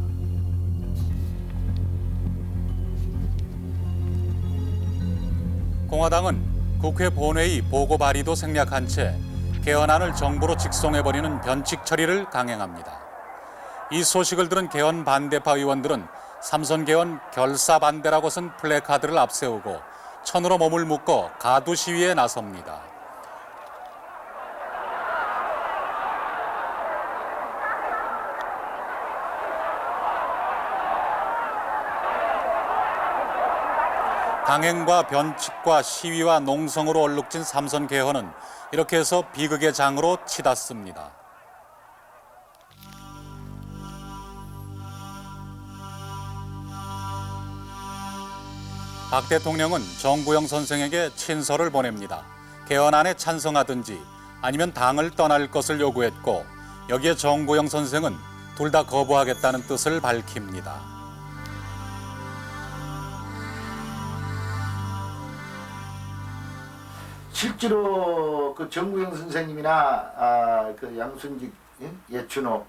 공화당은 국회 본회의 보고 발의도 생략한 채 개헌안을 정부로 직송해버리는 변칙 처리를 강행합니다. 이 소식을 들은 개헌 반대파 의원들은 삼선 개헌 결사 반대라고 쓴 플래카드를 앞세우고 천으로 몸을 묶어 가두 시위에 나섭니다. 강행과 변칙과 시위와 농성으로 얼룩진 삼선 개헌은 이렇게 해서 비극의 장으로 치닫습니다. 박 대통령은 정구영 선생에게 친서를 보냅니다. 개헌안에 찬성하든지 아니면 당을 떠날 것을 요구했고 여기에 정구영 선생은 둘 다 거부하겠다는 뜻을 밝힙니다. 실제로 그 정구영 선생님이나 그 양순직, 예춘호,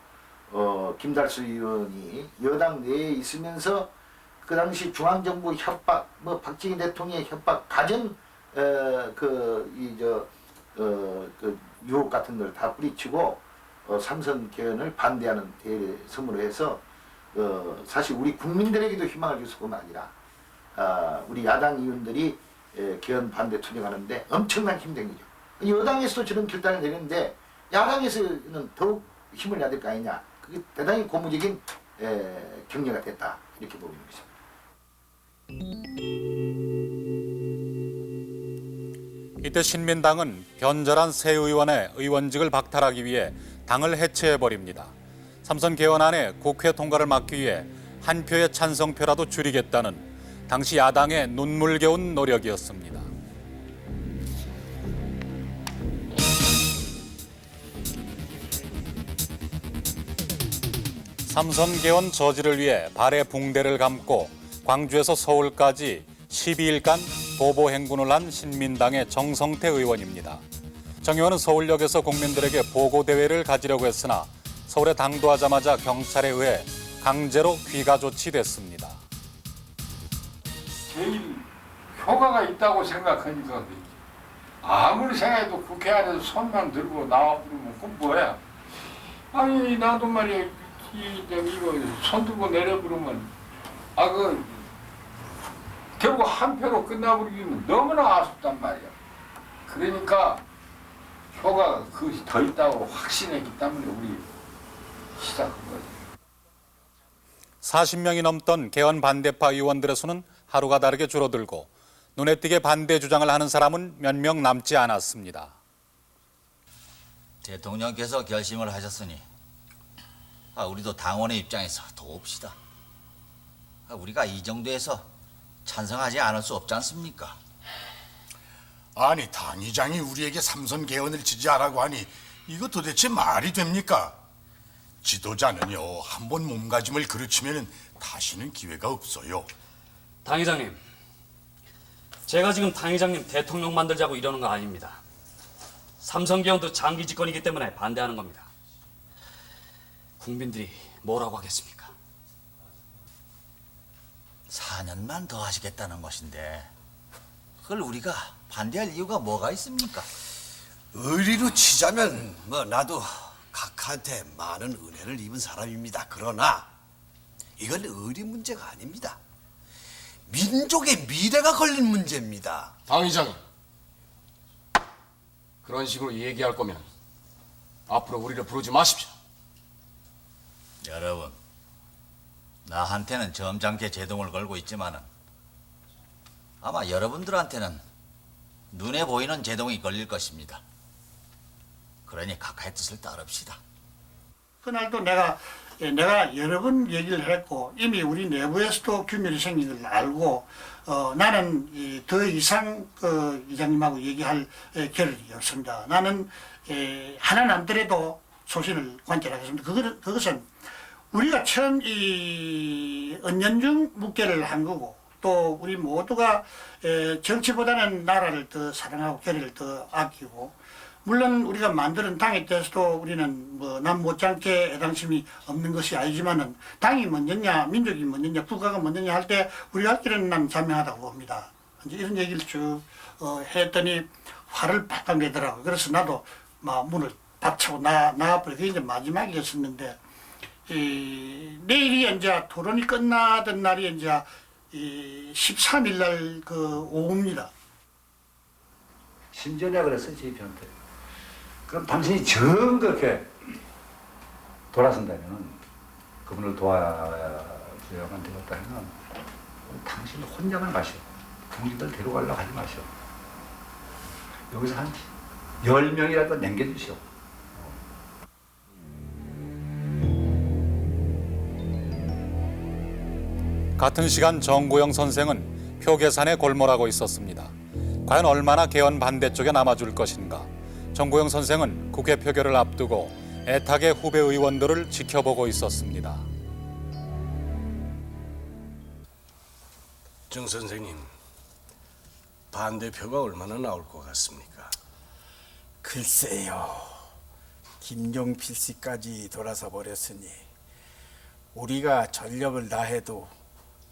김달수 의원이 여당 내에 있으면서 그 당시 중앙정부 협박, 박정희 대통령의 협박, 가정 유혹 같은 걸 다 뿌리치고 삼선 개헌을 반대하는 대회를 선물해서 사실 우리 국민들에게도 희망을 줄 수뿐만 아니라 우리 야당 의원들이 개헌 반대 투쟁하는데 엄청난 힘든 일이죠. 여당에서도 저런 결단을 내리는데 야당에서는 더욱 힘을 내야 될 거 아니냐. 그게 대단히 고무적인 격려가 됐다. 이렇게 보고 있는 것입니다. 이때 신민당은 변절한 새 의원의 의원직을 박탈하기 위해 당을 해체해버립니다. 삼선 개헌안에 국회 통과를 막기 위해 한 표의 찬성표라도 줄이겠다는 당시 야당의 눈물겨운 노력이었습니다. 삼선 개헌 저지를 위해 발에 붕대를 감고 광주에서 서울까지 12일간 도보 행군을 한 신민당의 정성태 의원입니다. 정 의원은 서울역에서 국민들에게 보고대회를 가지려고 했으나 서울에 당도하자마자 경찰에 의해 강제로 귀가 조치됐습니다. 제일 효과가 있다고 생각하니까 아무리 생각해도 국회 안에서 손만 들고 나와 부르면 그건 뭐야? 아니 나도 말이야 이거 손 들고 내려 부르면 결국 한 표로 끝나버리기는 너무나 아쉽단 말이야. 그러니까 효과가 그것이 더 있다고 확신했기 때문에 우리 시작한 거지. 40명이 넘던 개헌 반대파 의원들의 수는 하루가 다르게 줄어들고 눈에 띄게 반대 주장을 하는 사람은 몇 명 남지 않았습니다. 대통령께서 결심을 하셨으니 우리도 당원의 입장에서 도웁시다. 우리가 이 정도에서 찬성하지 않을 수 없지 않습니까? 아니 당의장이 우리에게 삼선 개헌을 지지하라고 하니 이거 도대체 말이 됩니까? 지도자는요 한번 몸가짐을 그르치면 다시는 기회가 없어요. 당회장님, 제가 지금 당회장님 대통령 만들자고 이러는 거 아닙니다. 삼선 개헌도 장기 집권이기 때문에 반대하는 겁니다. 국민들이 뭐라고 하겠습니까? 4년만 더 하시겠다는 것인데 그걸 우리가 반대할 이유가 뭐가 있습니까? 의리로 치자면 나도 각하한테 많은 은혜를 입은 사람입니다. 그러나 이건 의리 문제가 아닙니다. 민족의 미래가 걸린 문제입니다. 당의장님, 그런 식으로 얘기할 거면 앞으로 우리를 부르지 마십시오. 여러분, 나한테는 점잖게 제동을 걸고 있지만은 아마 여러분들한테는 눈에 보이는 제동이 걸릴 것입니다. 그러니 각하의 뜻을 따릅시다. 그날도 내가 여러 번 얘기를 했고 이미 우리 내부에서도 규멸이 생긴 걸 알고 나는 더 이상 그 이장님하고 얘기할 겨를이 없습니다. 나는 하나 남더라도 소신을 관철하겠습니다. 그것은 우리가 처음 이 은연중 묵계를 한 거고 또 우리 모두가 정치보다는 나라를 더 사랑하고 교리를 더 아끼고 물론 우리가 만드는 당에 대해서도 우리는 뭐 남 못지않게 애당심이 없는 것이 아니지만은 당이 먼저냐 민족이 먼저냐 국가가 먼저냐 할 때 우리가 할 길은 난 자명하다고 봅니다. 이제 이런 얘기를 쭉 했더니 화를 바짝 내더라고요. 그래서 나도 막 문을 닫히고 나와버려. 그게 이제 마지막이었었는데 내일이 이제 토론이 끝나던 날이 이제 13일 날 그 오후입니다. 심지어 내가 그랬어요, 제이편한테. 그럼 당신이 정 그렇게 돌아선다면 그분을 도와줘야만 되겠다면 당신 혼자만 가시오. 국민들 데려가려고 하지 마시오. 여기서 한 10명이라도 남겨주시오. 같은 시간 정구영 선생은 표 계산에 골몰하고 있었습니다. 과연 얼마나 개헌 반대 쪽에 남아줄 것인가. 정구영 선생은 국회 표결을 앞두고 애타게 후배 의원들을 지켜보고 있었습니다. 정 선생님, 반대표가 얼마나 나올 것 같습니까? 글쎄요. 김종필 씨까지 돌아서 버렸으니 우리가 전력을 다해도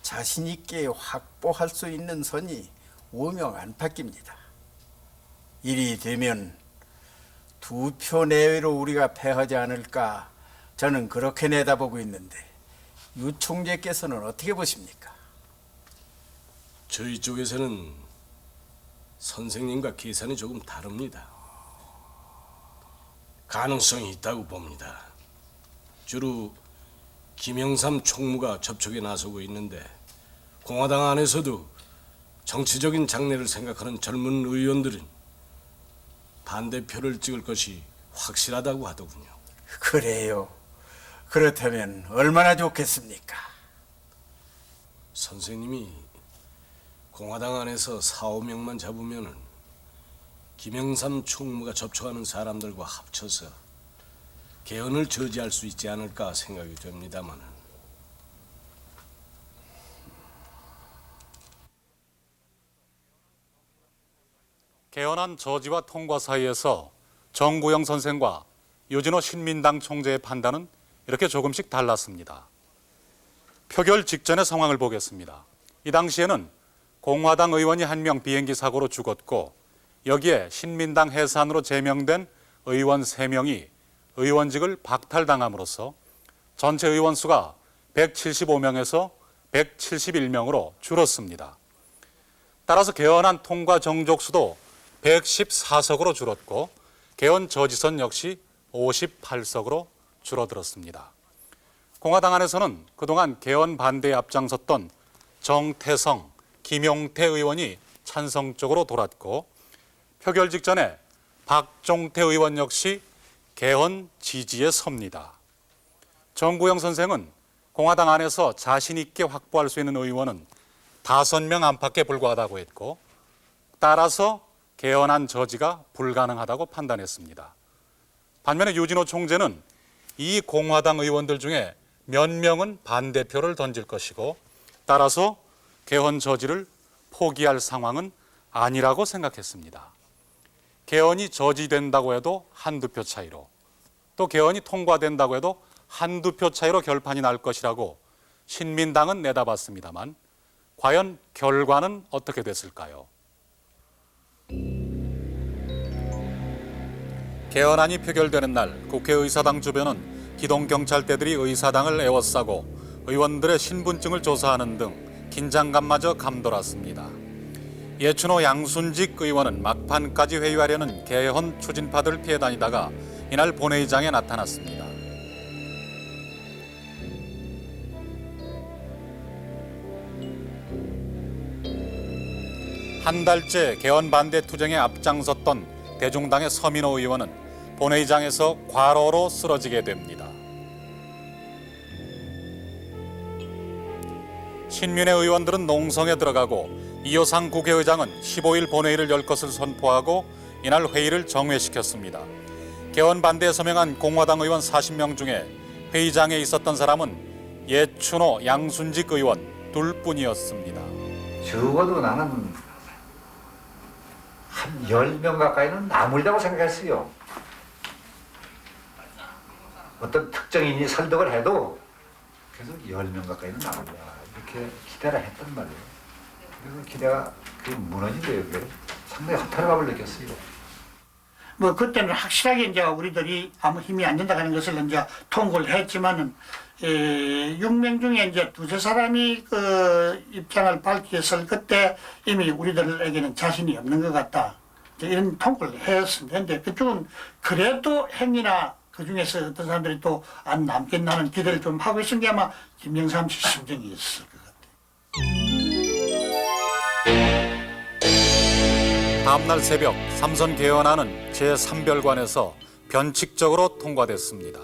자신 있게 확보할 수 있는 선이 오명 안팎입니다. 이리 되면 2표 내외로 우리가 패하지 않을까 저는 그렇게 내다보고 있는데 유 총재께서는 어떻게 보십니까? 저희 쪽에서는 선생님과 계산이 조금 다릅니다. 가능성이 있다고 봅니다. 주로 김영삼 총무가 접촉에 나서고 있는데 공화당 안에서도 정치적인 장래를 생각하는 젊은 의원들은 반대표를 찍을 것이 확실하다고 하더군요. 그래요. 그렇다면 얼마나 좋겠습니까? 선생님이 공화당 안에서 4, 5명만 잡으면은 김영삼 총무가 접촉하는 사람들과 합쳐서 개헌을 저지할 수 있지 않을까 생각이 됩니다만은. 개헌안 저지와 통과 사이에서 정구영 선생과 유진호 신민당 총재의 판단은 이렇게 조금씩 달랐습니다. 표결 직전의 상황을 보겠습니다. 이 당시에는 공화당 의원이 1명 비행기 사고로 죽었고 여기에 신민당 해산으로 제명된 의원 3명이 의원직을 박탈당함으로써 전체 의원 수가 175명에서 171명으로 줄었습니다. 따라서 개헌안 통과 정족수도 114석으로 줄었고 개헌 저지선 역시 58석으로 줄어들었습니다. 공화당 안에서는 그동안 개헌 반대에 앞장섰던 정태성, 김용태 의원이 찬성 쪽으로 돌았고 표결 직전에 박종태 의원 역시 개헌 지지에 섭니다. 정구영 선생은 공화당 안에서 자신 있게 확보할 수 있는 의원은 5명 안팎에 불과하다고 했고 따라서 개헌안 저지가 불가능하다고 판단했습니다. 반면에 유진호 총재는 이 공화당 의원들 중에 몇 명은 반대표를 던질 것이고 따라서 개헌 저지를 포기할 상황은 아니라고 생각했습니다. 개헌이 저지된다고 해도 한두 표 차이로 또 개헌이 통과된다고 해도 한두 표 차이로 결판이 날 것이라고 신민당은 내다봤습니다만 과연 결과는 어떻게 됐을까요? 개헌안이 표결되는 날 국회의사당 주변은 기동경찰대들이 의사당을 에워싸고 의원들의 신분증을 조사하는 등 긴장감마저 감돌았습니다. 예춘호 양순직 의원은 막판까지 회의하려는 개헌 추진파들을 피해 다니다가 이날 본회의장에 나타났습니다. 한 달째 개헌 반대 투쟁에 앞장섰던 대중당의 서민호 의원은 본회의장에서 과로로 쓰러지게 됩니다. 신민의 의원들은 농성에 들어가고 이호상 국회의장은 15일 본회의를 열 것을 선포하고 이날 회의를 정회시켰습니다. 개헌 반대에 서명한 공화당 의원 40명 중에 회의장에 있었던 사람은 예춘호, 양순직 의원 둘뿐이었습니다. 적어도 나는 한 10명 가까이는 남으리라고 생각했어요. 어떤 특정인이 설득을 해도 계속 10명 가까이는 남으리라 이렇게 기대를 했단 말이에요. 그래서 기대가 무너진 거예요. 그게. 상당히 허탈감을 느꼈어요. 뭐 그때는 확실하게 이제 우리들이 아무 힘이 안 된다는 것을 이제 통보를 했지만은 6명 중에 이제 2-3사람이 그 입장을 밝혔을 그때 이미 우리들에게는 자신이 없는 것 같다. 이런 통보를 했습니다. 근데 그쪽은 그래도 행위나 그 중에서 어떤 사람들이 또 안 남겠나 하는 기대를 좀 하고 있은 게 아마 김영삼 씨 심정이 있을 것 같아요. 다음날 새벽 삼선 개헌안은 제3별관에서 변칙적으로 통과됐습니다.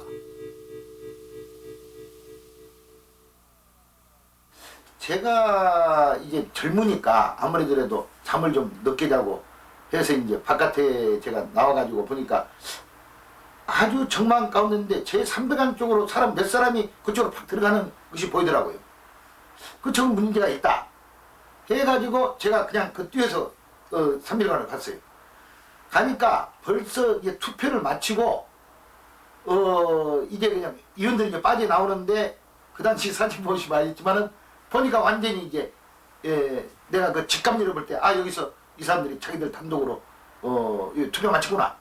제가 이제 젊으니까 아무래도 잠을 좀 늦게 자고 해서 이제 바깥에 제가 나와가지고 보니까 아주 정막 가운데인데 제 300안 쪽으로 사람 몇 사람이 그쪽으로 팍 들어가는 것이 보이더라고요. 그쪽은 문제가 있다 해가지고 제가 그냥 그 뛰어서 300안을 갔어요. 가니까 벌써 이제 투표를 마치고 이제 그냥 의원들이 이제 빠져나오는데 그 당시 사진 보시면 알겠지만은 보니까 완전히 이제 내가 그 직감률을 볼 때 여기서 이 사람들이 자기들 단독으로 투표 마치구나.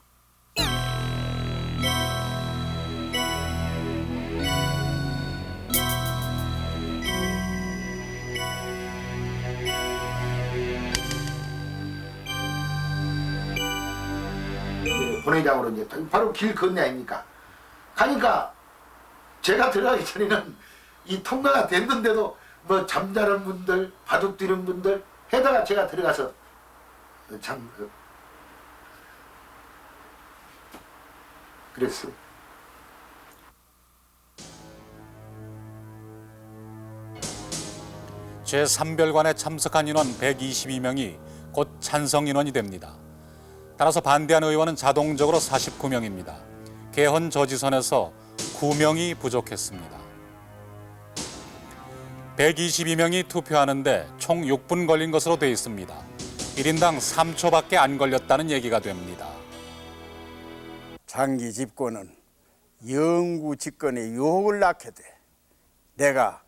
본회의장으로 이제 바로 길 건네 아닙니까? 가니까 제가 들어가기 전에는 이 통과가 됐는데도 뭐 잠자는 분들, 바둑 뛰는 분들 해다가 제가 들어가서 참 그랬어요. 제3별관에 참석한 인원 122명이 곧 찬성 인원이 됩니다. 따라서 반대한 의원은 자동적으로 49명입니다. 개헌 저지선에서 9명이 부족했습니다. 122명이 투표하는데 총 6분 걸린 것으로 돼 있습니다. 1인당 3초밖에 안 걸렸다는 얘기가 됩니다. 장기 집권은 영구 집권의 유혹을 낳게 돼. 내가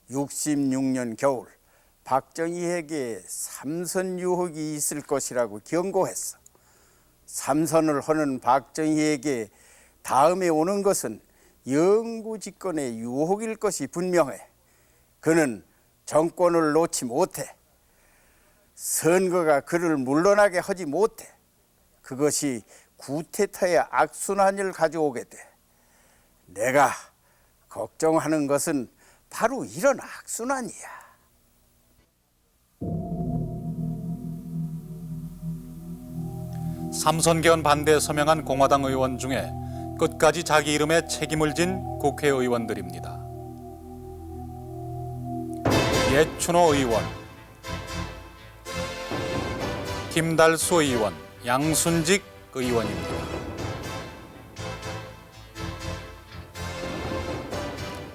66년 겨울 박정희에게 삼선 유혹이 있을 것이라고 경고했어. 삼선을 하는 박정희에게 다음에 오는 것은 영구 집권의 유혹일 것이 분명해. 그는 정권을 놓지 못해. 선거가 그를 물러나게 하지 못해. 그것이 구태타의 악순환을 가져오게 돼. 내가 걱정하는 것은 바로 이런 악순환이야. 삼선개헌 반대에 서명한 공화당 의원 중에 끝까지 자기 이름에 책임을 진 국회의원들입니다. 예춘호 의원, 김달수 의원, 양순직 의원입니다.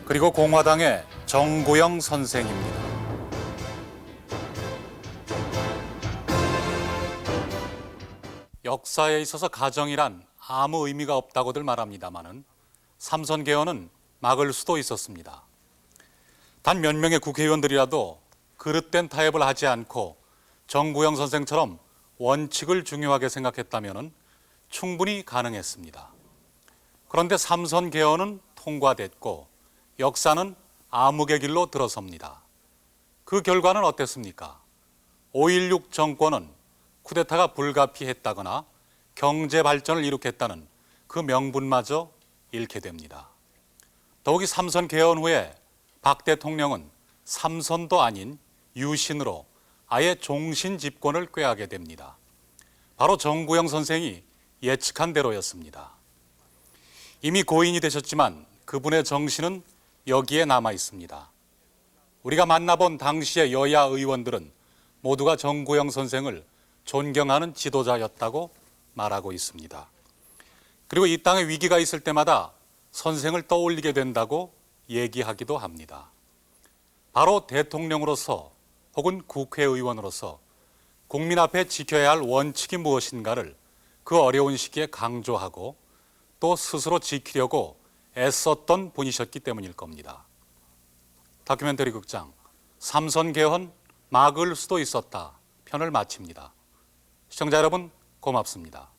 그리고 공화당의 정구영 선생입니다. 역사에 있어서 가정이란 아무 의미가 없다고들 말합니다마는 삼선개헌은 막을 수도 있었습니다. 단 몇 명의 국회의원들이라도 그릇된 타협을 하지 않고 정구영 선생처럼 원칙을 중요하게 생각했다면 충분히 가능했습니다. 그런데 삼선개헌은 통과됐고 역사는 암흑의 길로 들어섭니다. 그 결과는 어땠습니까? 5.16 정권은 쿠데타가 불가피했다거나 경제 발전을 이룩했다는 그 명분마저 잃게 됩니다. 더욱이 삼선 개헌 후에 박 대통령은 삼선도 아닌 유신으로 아예 종신 집권을 꾀하게 됩니다. 바로 정구영 선생이 예측한 대로였습니다. 이미 고인이 되셨지만 그분의 정신은 여기에 남아 있습니다. 우리가 만나본 당시의 여야 의원들은 모두가 정구영 선생을 존경하는 지도자였다고 말하고 있습니다. 그리고 이 땅에 위기가 있을 때마다 선생을 떠올리게 된다고 얘기하기도 합니다. 바로 대통령으로서 혹은 국회의원으로서 국민 앞에 지켜야 할 원칙이 무엇인가를 그 어려운 시기에 강조하고 또 스스로 지키려고 애썼던 분이셨기 때문일 겁니다. 다큐멘터리 극장 삼선개헌 막을 수도 있었다 편을 마칩니다. 시청자 여러분 고맙습니다.